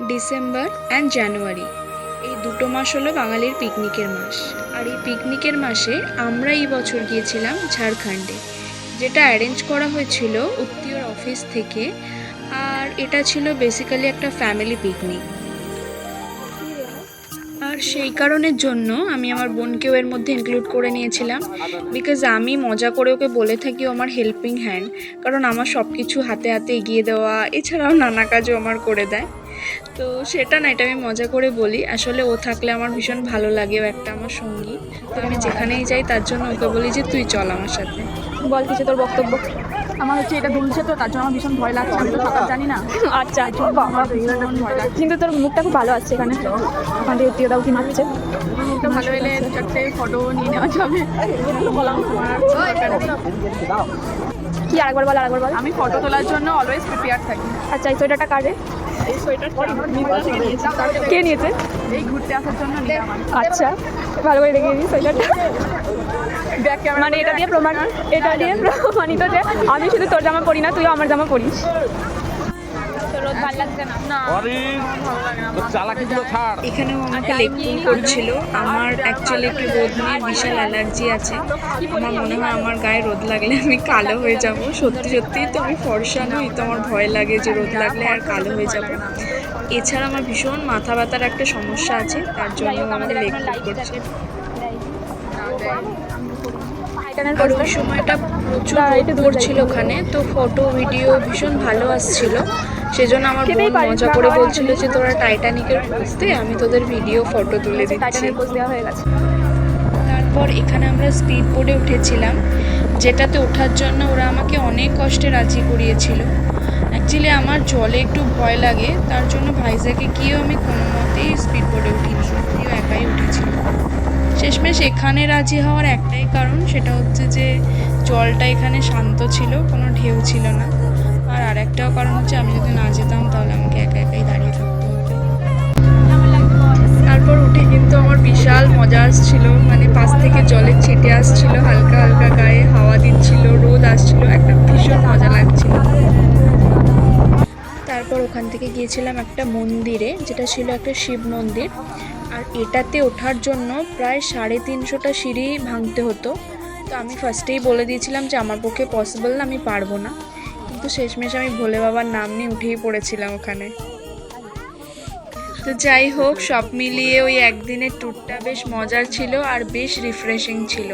December and January এই দুটো মাস হলো বাঙালির পিকনিকের মাস। আর এই পিকনিকের মাসে আমরা এই বছর গিয়েছিলাম ঝাড়খণ্ডে, যেটা অ্যারেঞ্জ করা হয়েছিল উত্তিওর অফিস থেকে। আর এটা ছিল বেসিক্যালি একটা ফ্যামিলি পিকনিক। আর সেই কারণের জন্য আমি আমার বোনকেও এর মধ্যে ইনক্লুড করে নিয়েছিলাম, বিকজ আমি মজা করে ওকে বলে থাকি ও আমার হেল্পিং হ্যান্ড, কারণ আমার সব কিছু হাতে হাতে এগিয়ে দেওয়া, এছাড়াও নানা কাজও আমার করে দেয়। তো সেটা না, এটা আমি মজা করে বলি। আসলে ও থাকলে আমার ভীষণ ভালো লাগে, ও একটা আমার সঙ্গী। তো আমি যেখানেই যাই তার জন্য ওকে বলি যে তুই চল আমার সাথে। বল কিছু তোর বক্তব্য। আমার হচ্ছে এটা দুলছে তো, তার জন্য আমার ভীষণ ভয় লাগছে। আমি তো সাঁতার জানি না। আচ্ছা আমার ভীষণ ভয় লাগছে, কিন্তু তোর মুখটা খুব ভালো আসছে এখানে। ওখান থেকে উত্তিও দাও কি মারছে। মুখটা ভালো হলে চারটে ফটো নিয়ে নেওয়া যাবে। কি আরেকবার বল, আরেকবার বল। আমি ফটো তোলার জন্য অলওয়েজ প্রিপেয়ার থাকি। আচ্ছা, এই সোয়েটারটা কার রে? এই সোয়েটারটা কে নিয়েছে? এই ঘুরতে আসার জন্য নিয়ে আমার। আচ্ছা, ভালো করে রেখে দিই সোয়েটারটা। মানে এটা দিয়ে প্রমাণিত যে আমি শুধু তোর জামা পরি না, তুইও আমার জামা পরিস। এখানেও আমাকে লেকপুল করছিল। আমার অ্যাকচুয়ালি একটু রোদ নিয়ে বিশাল অ্যালার্জি আছে। আমার মনে হয় আমার গায়ে রোদ লাগলে আমি কালো হয়ে যাব। সত্যি সত্যি তো আমি ফর্সা নই, তো আমার ভয় লাগে যে রোদ লাগলে আর কালো হয়ে যাব। এছাড়া আমার ভীষণ মাথা ব্যথার একটা সমস্যা আছে, তার জন্য আমাকে লেকপুল করছে। আর ওই সময়টা প্রচুর রোদ পড়ছিল ওখানে, তো ফটো ভিডিও ভীষণ ভালো আসছিল। সেজন্য আমার বোন মজা করে বলছিল যে তোরা টাইটানিকের পোজ দে, আমি তোদের ভিডিও ফটো তুলে দিচ্ছি। তারপর এখানে আমরা স্পিড বোটে উঠেছিলাম, যেটাতে ওঠার জন্য ওরা আমাকে অনেক কষ্টে রাজি করিয়েছিল। অ্যাকচুয়ালি আমার জলে একটু ভয় লাগে, তার জন্য ভাইজাকে গিয়েও আমি কোনো মতেই স্পিড বোটে উঠিনি, আমিও একাই উঠেছিলাম। শেষমেশ এখানে রাজি হওয়ার একটাই কারণ, সেটা হচ্ছে যে জলটা এখানে শান্ত ছিল, কোনো ঢেউ ছিল না। আর আরেকটাও কারণ হচ্ছে আমি যদি না যেতাম তাহলে আমাকে একা একাই দাঁড়িয়ে থাকতে হতো। তারপর উঠে কিন্তু আমার বিশাল মজা আসছিল, মানে পাশ থেকে জলের ছিটে আসছিল হালকা হালকা, গায়ে হাওয়া দিচ্ছিল, রোদ আসছিল, একটা ভীষণ মজা লাগছিল। তারপর ওখান থেকে গিয়েছিলাম একটা মন্দিরে, যেটা ছিল একটা শিব মন্দির। আর এটাতে ওঠার জন্য প্রায় 350টা সিঁড়ি ভাঙতে হতো। তো আমি ফার্স্টেই বলে দিয়েছিলাম যে আমার পক্ষে পসিবল না, আমি পারবো না। কিন্তু শেষমেশ আমি ভোলে বাবার নাম নিয়ে উঠেই পড়েছিলাম ওখানে। তো যাই হোক, সব মিলিয়ে ওই একদিনের ট্যুরটা বেশ মজার ছিল আর বেশ রিফ্রেশিং ছিল।